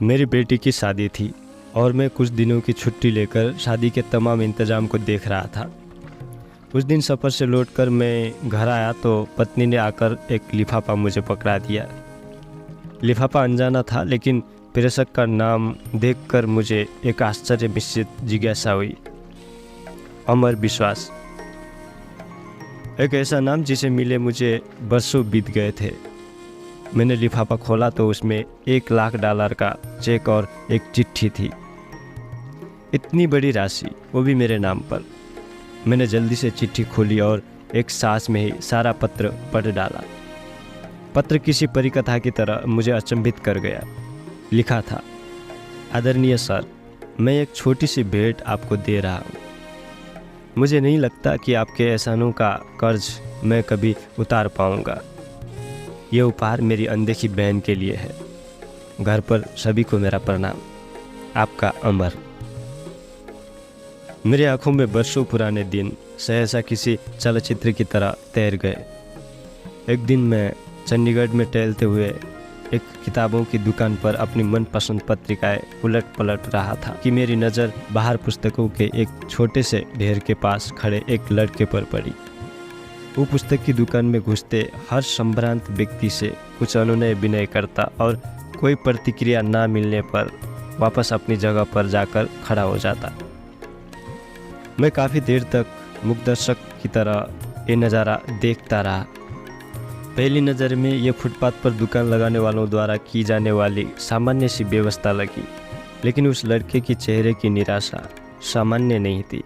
मेरी बेटी की शादी थी और मैं कुछ दिनों की छुट्टी लेकर शादी के तमाम इंतजाम को देख रहा था। उस दिन सफ़र से लौटकर मैं घर आया तो पत्नी ने आकर एक लिफाफा मुझे पकड़ा दिया। लिफाफा अनजाना था, लेकिन प्रेषक का नाम देखकर मुझे एक आश्चर्य मिश्रित जिज्ञासा हुई। अमर विश्वास, एक ऐसा नाम जिसे मिले मुझे बरसों बीत गए थे। मैंने लिफाफा खोला तो उसमें $1,00,000 का चेक और एक चिट्ठी थी। इतनी बड़ी राशि, वो भी मेरे नाम पर। मैंने जल्दी से चिट्ठी खोली और एक सांस में ही सारा पत्र पढ़ डाला। पत्र किसी परिकथा की तरह मुझे अचंभित कर गया। लिखा था, आदरणीय सर, मैं एक छोटी सी भेंट आपको दे रहा हूँ। मुझे नहीं लगता कि आपके एहसानों का कर्ज मैं कभी उतार पाऊँगा। ये उपहार मेरी अनदेखी बहन के लिए है। घर पर सभी को मेरा प्रणाम। आपका अमर। मेरी आंखों में वर्षों पुराने दिन सहसा किसी चलचित्र की तरह तैर गए। एक दिन मैं चंडीगढ़ में टहलते हुए एक किताबों की दुकान पर अपनी मनपसंद पत्रिकाएं उलट पलट रहा था कि मेरी नज़र बाहर पुस्तकों के एक छोटे से ढेर के पास खड़े एक लड़के पर पड़ी। वो पुस्तक की दुकान में घुसते हर संभ्रांत व्यक्ति से कुछ अनुनय विनय करता और कोई प्रतिक्रिया ना मिलने पर वापस अपनी जगह पर जाकर खड़ा हो जाता। मैं काफ़ी देर तक मुग्धदर्शक की तरह ये नज़ारा देखता रहा। पहली नज़र में ये फुटपाथ पर दुकान लगाने वालों द्वारा की जाने वाली सामान्य सी व्यवस्था लगी, लेकिन उस लड़के की चेहरे की निराशा सामान्य नहीं थी।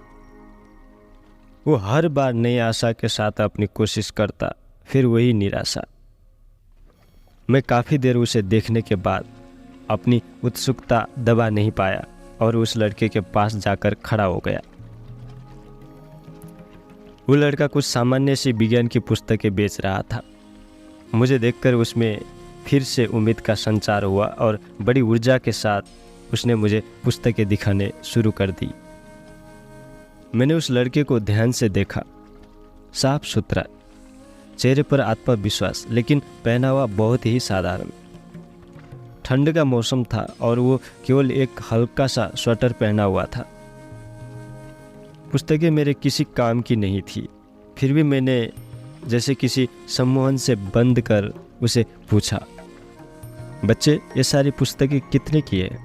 वो हर बार नई आशा के साथ अपनी कोशिश करता, फिर वही निराशा। मैं काफ़ी देर उसे देखने के बाद अपनी उत्सुकता दबा नहीं पाया और उस लड़के के पास जाकर खड़ा हो गया। वो लड़का कुछ सामान्य सी विज्ञान की पुस्तकें बेच रहा था। मुझे देखकर उसमें फिर से उम्मीद का संचार हुआ और बड़ी ऊर्जा के साथ उसने मुझे पुस्तकें दिखाने शुरू कर दी। मैंने उस लड़के को ध्यान से देखा। साफ सुथरा, चेहरे पर आत्मविश्वास, लेकिन पहनावा बहुत ही साधारण। ठंड का मौसम था और वो केवल एक हल्का सा स्वेटर पहना हुआ था। पुस्तकें मेरे किसी काम की नहीं थी, फिर भी मैंने जैसे किसी सम्मोहन से बंद कर उसे पूछा, बच्चे, ये सारी पुस्तकें कितने की है?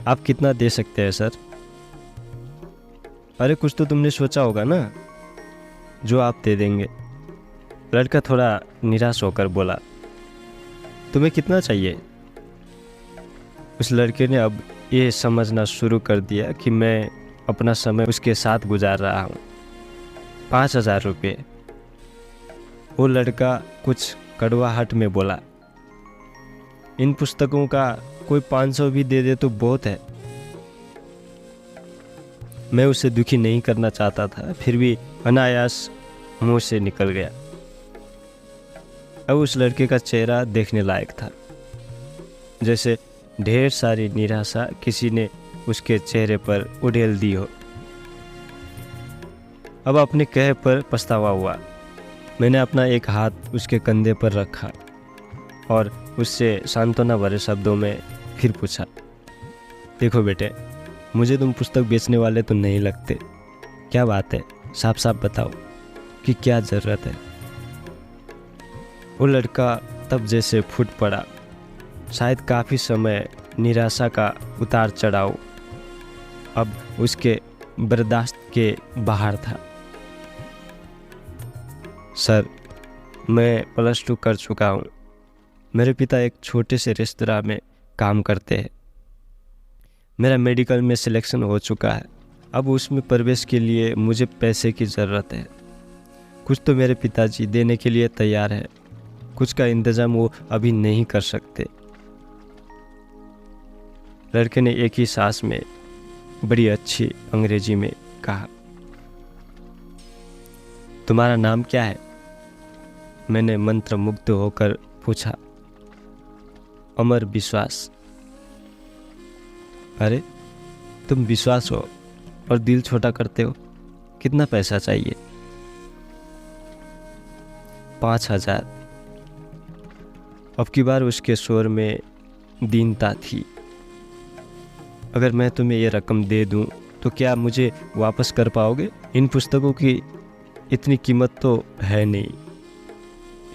आप कितना दे सकते हैं सर? अरे कुछ तो तुमने सोचा होगा ना, जो आप दे देंगे। लड़का थोड़ा निराश होकर बोला, तुम्हें कितना चाहिए? उस लड़के ने अब ये समझना शुरू कर दिया कि मैं अपना समय उसके साथ गुजार रहा हूँ। 5,000 रुपये। वो लड़का कुछ कड़वाहट में बोला, इन पुस्तकों का कोई 500 भी दे दे तो बहुत है। मैं उसे दुखी नहीं करना चाहता था, फिर भी अनायास मुंह से निकल गया। अब उस लड़के का चेहरा देखने लायक था, जैसे ढेर सारी निराशा किसी ने उसके चेहरे पर उड़ेल दी हो। अब अपने कहे पर पछतावा हुआ। मैंने अपना एक हाथ उसके कंधे पर रखा और उससे सांत्वना भरे शब्दों में फिर पूछा, देखो बेटे, मुझे तुम पुस्तक बेचने वाले तो नहीं लगते। क्या बात है, साफ साफ बताओ कि क्या ज़रूरत है? वो लड़का तब जैसे फूट पड़ा। शायद काफ़ी समय निराशा का उतार चढ़ाव अब उसके बर्दाश्त के बाहर था। सर, मैं +2 कर चुका हूँ। मेरे पिता एक छोटे से रेस्तरां में काम करते हैं। मेरा मेडिकल में सिलेक्शन हो चुका है। अब उसमें प्रवेश के लिए मुझे पैसे की ज़रूरत है। कुछ तो मेरे पिताजी देने के लिए तैयार है, कुछ का इंतज़ाम वो अभी नहीं कर सकते। लड़के ने एक ही सांस में बड़ी अच्छी अंग्रेजी में कहा, तुम्हारा नाम क्या है? मैंने मंत्रमुग्ध होकर पूछा। अमर विश्वास। अरे, तुम विश्वास हो और दिल छोटा करते हो। कितना पैसा चाहिए? 5,000। अब की बार उसके स्वर में दीनता थी। अगर मैं तुम्हें ये रकम दे दूं तो क्या मुझे वापस कर पाओगे? इन पुस्तकों की इतनी कीमत तो है नहीं।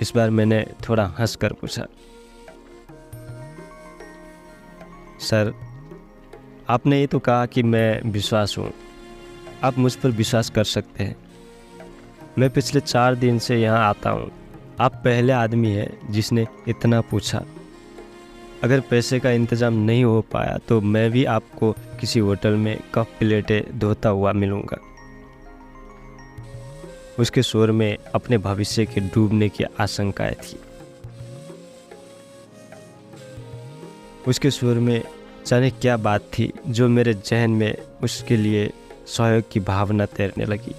इस बार मैंने थोड़ा हंसकर पूछा। सर, आपने ये तो कहा कि मैं विश्वास हूँ। आप मुझ पर विश्वास कर सकते हैं। मैं पिछले 4 दिन से यहाँ आता हूँ। आप पहले आदमी हैं जिसने इतना पूछा। अगर पैसे का इंतज़ाम नहीं हो पाया तो मैं भी आपको किसी होटल में कप प्लेटें धोता हुआ मिलूँगा। उसके स्वर में अपने भविष्य के डूबने की आशंकाएं थी। उसके स्वर में जाने क्या बात थी जो मेरे जहन में उसके लिए सहयोग की भावना तैरने लगी।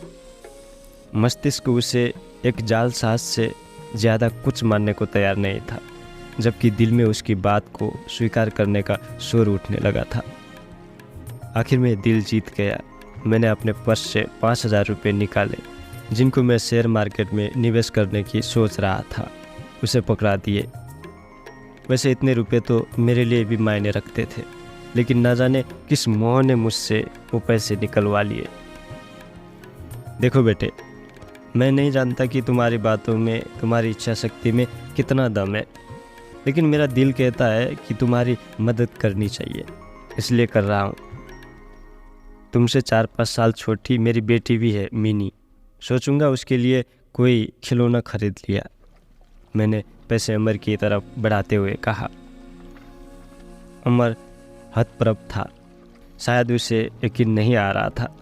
मस्तिष्क उसे एक जालसाज से ज़्यादा कुछ मानने को तैयार नहीं था, जबकि दिल में उसकी बात को स्वीकार करने का शोर उठने लगा था। आखिर में दिल जीत गया। मैंने अपने पर्स से 5,000 रुपये निकाले, जिनको मैं शेयर मार्केट में निवेश करने की सोच रहा था, उसे पकड़ा दिए। वैसे इतने रुपए तो मेरे लिए भी मायने रखते थे, लेकिन ना जाने किस मोह ने मुझसे वो पैसे निकलवा लिए। देखो बेटे, मैं नहीं जानता कि तुम्हारी बातों में, तुम्हारी इच्छा शक्ति में कितना दम है, लेकिन मेरा दिल कहता है कि तुम्हारी मदद करनी चाहिए, इसलिए कर रहा हूँ। तुमसे 4-5 साल छोटी मेरी बेटी भी है, मिनी। सोचूंगा उसके लिए कोई खिलौना खरीद लिया। मैंने पैसे अमर की तरफ बढ़ाते हुए कहा। अमर हतप्रभ था। शायद उसे यकीन नहीं आ रहा था।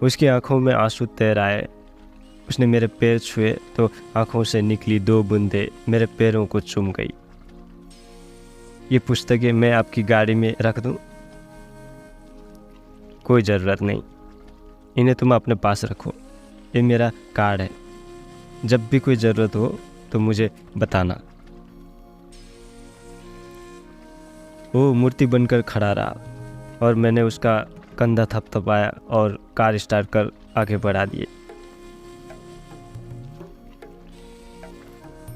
उसकी आंखों में आंसू तैर आए। उसने मेरे पैर छुए तो आंखों से निकली 2 बूंदें मेरे पैरों को चूम गई। ये पुस्तकें मैं आपकी गाड़ी में रख दूं? कोई ज़रूरत नहीं, इन्हें तुम अपने पास रखो। ये मेरा कार्ड है, जब भी कोई ज़रूरत हो तो मुझे बताना। वो मूर्ति बनकर खड़ा रहा और मैंने उसका कंधा थपथपाया और कार स्टार्ट कर आगे बढ़ा दिए।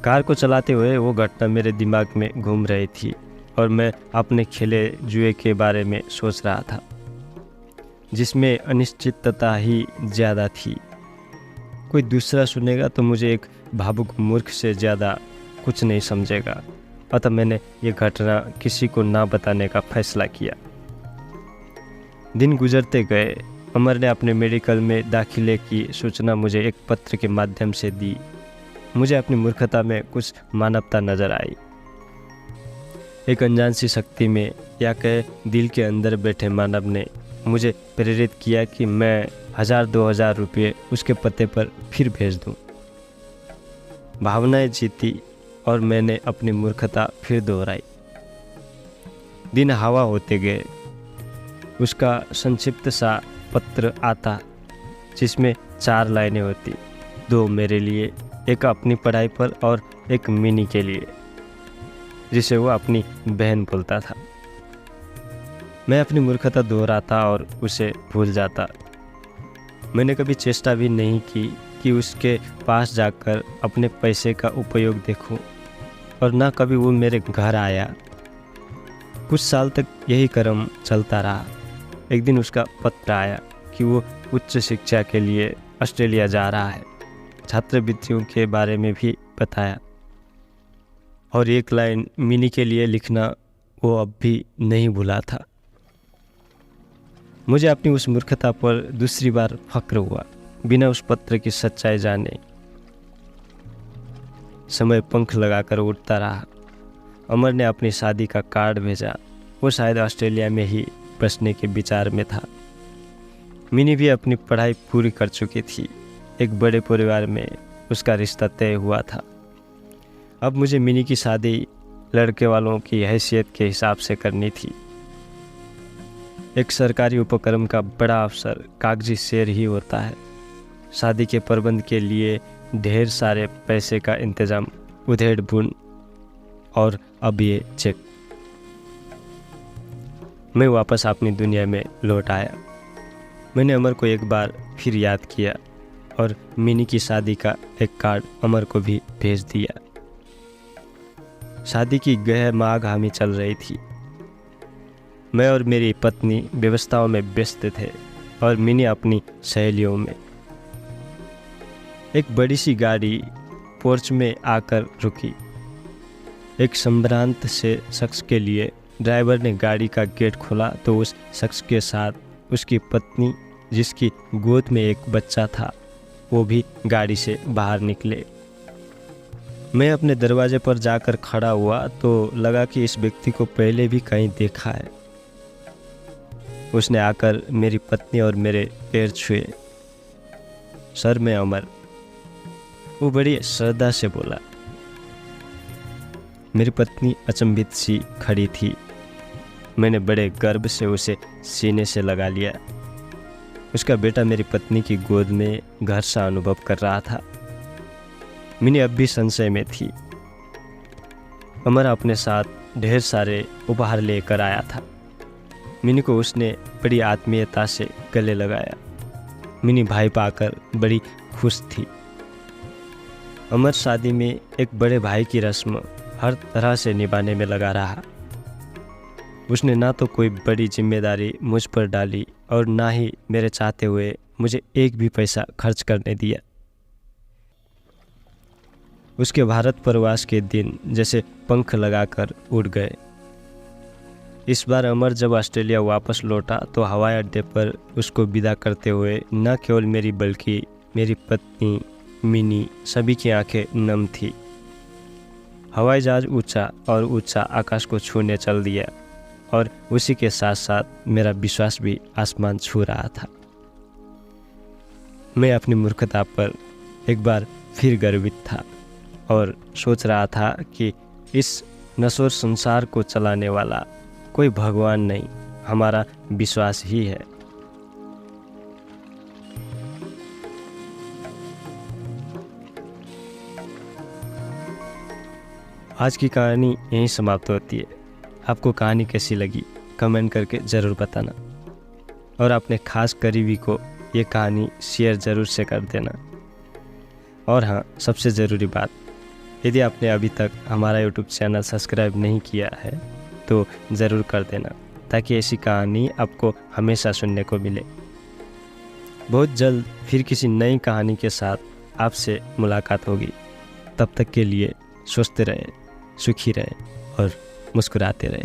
कार को चलाते हुए वो घटना मेरे दिमाग में घूम रही थी और मैं अपने खेले जुए के बारे में सोच रहा था, जिसमें अनिश्चितता ही ज़्यादा थी। कोई दूसरा सुनेगा तो मुझे एक भावुक मूर्ख से ज़्यादा कुछ नहीं समझेगा। अतः मैंने ये घटना किसी को ना बताने का फैसला किया। दिन गुजरते गए। अमर ने अपने मेडिकल में दाखिले की सूचना मुझे एक पत्र के माध्यम से दी। मुझे अपनी मूर्खता में कुछ मानवता नजर आई। एक अनजान सी शक्ति में, या कहे दिल के अंदर बैठे मानव ने मुझे प्रेरित किया कि मैं 1,000-2,000 रुपये उसके पते पर फिर भेज दूं। भावनाएं जीती और मैंने अपनी मूर्खता फिर दोहराई। दिन हवा होते गए। उसका संक्षिप्त सा पत्र आता, जिसमें 4 लाइनें होती, 2 मेरे लिए, एक अपनी पढ़ाई पर और एक मिनी के लिए, जिसे वो अपनी बहन बोलता था। मैं अपनी मूर्खता दोहराता और उसे भूल जाता। मैंने कभी चेष्टा भी नहीं की कि उसके पास जाकर अपने पैसे का उपयोग देखूं, और ना कभी वो मेरे घर आया। कुछ साल तक यही क्रम चलता रहा। एक दिन उसका पत्र आया कि वो उच्च शिक्षा के लिए ऑस्ट्रेलिया जा रहा है। छात्रवृत्तियों के बारे में भी बताया, और एक लाइन मिनी के लिए लिखना वो अब भी नहीं भूला था। मुझे अपनी उस मूर्खता पर दूसरी बार फक्र हुआ, बिना उस पत्र की सच्चाई जाने। समय पंख लगाकर उड़ता रहा। अमर ने अपनी शादी का कार्ड भेजा। वो शायद ऑस्ट्रेलिया में ही बसने के विचार में था। मिनी भी अपनी पढ़ाई पूरी कर चुकी थी। एक बड़े परिवार में उसका रिश्ता तय हुआ था। अब मुझे मिनी की शादी लड़के वालों की हैसियत के हिसाब से करनी थी। एक सरकारी उपक्रम का बड़ा अफसर कागजी शेर ही होता है। शादी के प्रबंध के लिए ढेर सारे पैसे का इंतजाम, उधेड़-बुन, और अब ये चेक। मैं वापस अपनी दुनिया में लौट आया। मैंने अमर को एक बार फिर याद किया और मिनी की शादी का एक कार्ड अमर को भी भेज दिया। शादी की गहमागहमी चल रही थी। मैं और मेरी पत्नी व्यवस्थाओं में व्यस्त थे और मिनी अपनी सहेलियों में। एक बड़ी सी गाड़ी पोर्च में आकर रुकी। एक संभ्रांत से शख्स के लिए ड्राइवर ने गाड़ी का गेट खोला तो उस शख्स के साथ उसकी पत्नी, जिसकी गोद में एक बच्चा था, वो भी गाड़ी से बाहर निकले। मैं अपने दरवाजे पर जाकर खड़ा हुआ तो लगा कि इस व्यक्ति को पहले भी कहीं देखा है। उसने आकर मेरी पत्नी और मेरे पैर छुए। सर में अमर, वो बड़ी श्रद्धा से बोला। मेरी पत्नी अचंभित सी खड़ी थी। मैंने बड़े गर्व से उसे सीने से लगा लिया। उसका बेटा मेरी पत्नी की गोद में घर सा अनुभव कर रहा था। मिनी अब भी संशय में थी। अमर अपने साथ ढेर सारे उपहार लेकर आया था। मिनी को उसने बड़ी आत्मीयता से गले लगाया। मिनी भाई पाकर बड़ी खुश थी। अमर शादी में एक बड़े भाई की रस्म हर तरह से निभाने में लगा रहा। उसने ना तो कोई बड़ी जिम्मेदारी मुझ पर डाली और ना ही मेरे चाहते हुए मुझे एक भी पैसा खर्च करने दिया। उसके भारत प्रवास के दिन जैसे पंख लगाकर उड़ गए। इस बार अमर जब ऑस्ट्रेलिया वापस लौटा तो हवाई अड्डे पर उसको विदा करते हुए न केवल मेरी बल्कि मेरी पत्नी, मिनी, सभी की आंखें नम थी। हवाई जहाज ऊंचा और ऊंचा आकाश को छूने चल दिया और उसी के साथ साथ मेरा विश्वास भी आसमान छू रहा था। मैं अपनी मूर्खता पर एक बार फिर गर्वित था और सोच रहा था कि इस नश्वर संसार को चलाने वाला कोई भगवान नहीं, हमारा विश्वास ही है। आज की कहानी यहीं समाप्त होती है। आपको कहानी कैसी लगी कमेंट करके ज़रूर बताना और अपने खास करीबी को ये कहानी शेयर ज़रूर से कर देना। और हाँ, सबसे ज़रूरी बात, यदि आपने अभी तक हमारा YouTube चैनल सब्सक्राइब नहीं किया है तो ज़रूर कर देना ताकि ऐसी कहानी आपको हमेशा सुनने को मिले। बहुत जल्द फिर किसी नई कहानी के साथ आपसे मुलाकात होगी। तब तक के लिए स्वस्थ रहे, सुखी रहे और मुस्कुराते रहे।